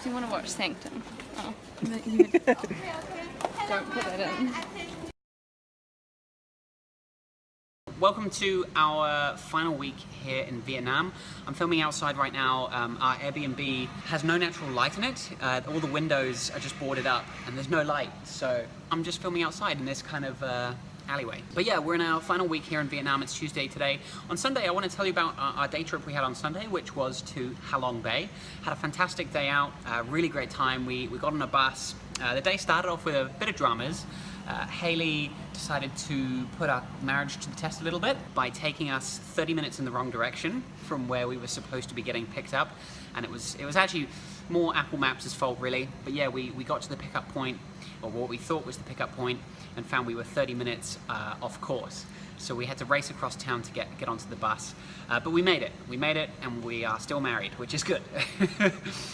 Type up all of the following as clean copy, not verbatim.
Do you want to watch Sanctum? Oh, you don't put that in. Welcome to our final week here in Vietnam. I'm filming outside right now. Our Airbnb has no natural light in it. All the windows are just boarded up and there's no light. So I'm just filming outside in this kind of alleyway. But yeah, we're in our final week here in Vietnam. It's Tuesday today. On Sunday, I want to tell you about our day trip we had on Sunday, which was to Ha Long Bay. Had a fantastic day out, really great time. We got on a bus. The day started off with a bit of dramas. Hayley decided to put our marriage to the test a little bit by taking us 30 minutes in the wrong direction from where we were supposed to be getting picked up, and it was actually more Apple Maps' fault really. But yeah, we got to the pickup point, or what we thought was the pickup point, and found we were 30 minutes off course. So we had to race across town to get onto the bus. But we made it, and we are still married, which is good.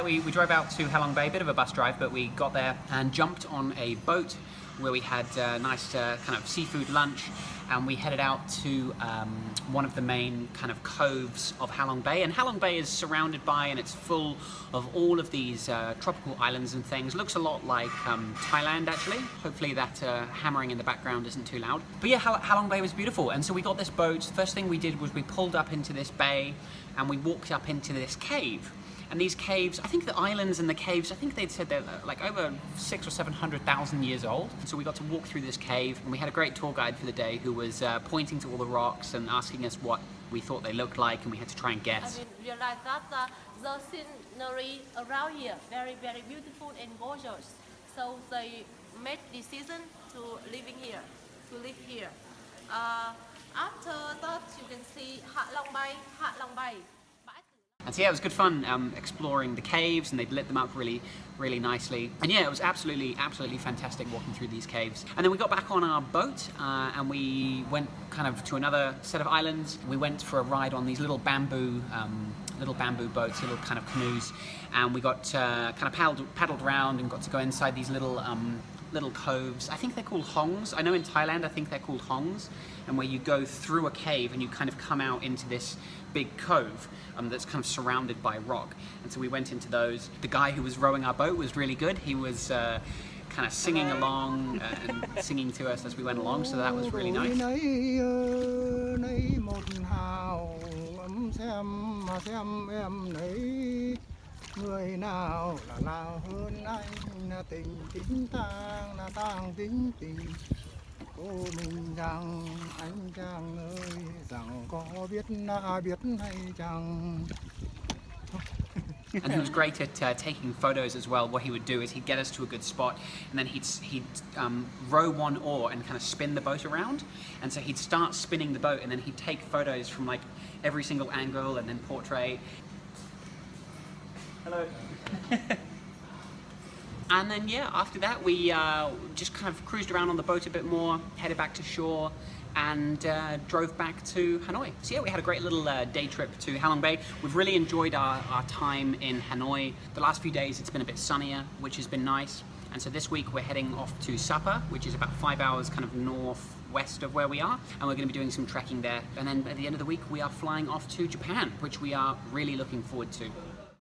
we drove out to Ha Long Bay, bit of a bus drive, but we got there and jumped on a boat where we had a nice kind of seafood lunch, and we headed out to one of the main kind of coves of Ha Long Bay. And Ha Long Bay is surrounded by, and it's full of all of these tropical islands and things. Looks a lot like Thailand actually. Hopefully that hammering in the background isn't too loud. But yeah, Ha Long Bay was beautiful, and so we got this boat. First thing we did was we pulled up into this bay and we walked up into this cave. And these caves, I think the islands and the caves, I think they'd said they're like over 600,000 or 700,000 years old. So we got to walk through this cave, and we had a great tour guide for the day who was pointing to all the rocks and asking us what we thought they looked like, and we had to try and guess. I mean, realize that the scenery around here very, very beautiful and gorgeous. So they made decision to living here, to live here. After that, you can see Ha Long Bay, Ha Long Bay. And so yeah, it was good fun exploring the caves, and they'd lit them up really, really nicely. And yeah, it was absolutely fantastic walking through these caves. And then we got back on our boat and we went kind of to another set of islands. We went for a ride on these little bamboo boats, little kind of canoes, and we got kind of paddled around and got to go inside these little coves. I think they're called hongs. I know in Thailand, I think they're called hongs, and where you go through a cave and you kind of come out into this big cove that's kind of surrounded by rock. And so we went into those. The guy who was rowing our boat was really good. He was kind of singing along and singing to us as we went along, so that was really nice. Người nào là lao hơn anh, là tình chính tang, là tang tính tình. Cô mình rằng anh chàng ơi, rằng có biết hay chăng. And he was great at taking photos as well. What he would do is he'd get us to a good spot, and then he'd row one oar and kind of spin the boat around. And so he'd start spinning the boat, and then he'd take photos from like every single angle and then portrait. Hello. And then yeah, after that we just kind of cruised around on the boat a bit more, headed back to shore, and drove back to Hanoi. So yeah, we had a great little day trip to Ha Long Bay. We've really enjoyed our time in Hanoi. The last few days it's been a bit sunnier, which has been nice. And so this week we're heading off to Sapa, which is about 5 hours kind of northwest of where we are. And we're going to be doing some trekking there. And then at the end of the week we are flying off to Japan, which we are really looking forward to.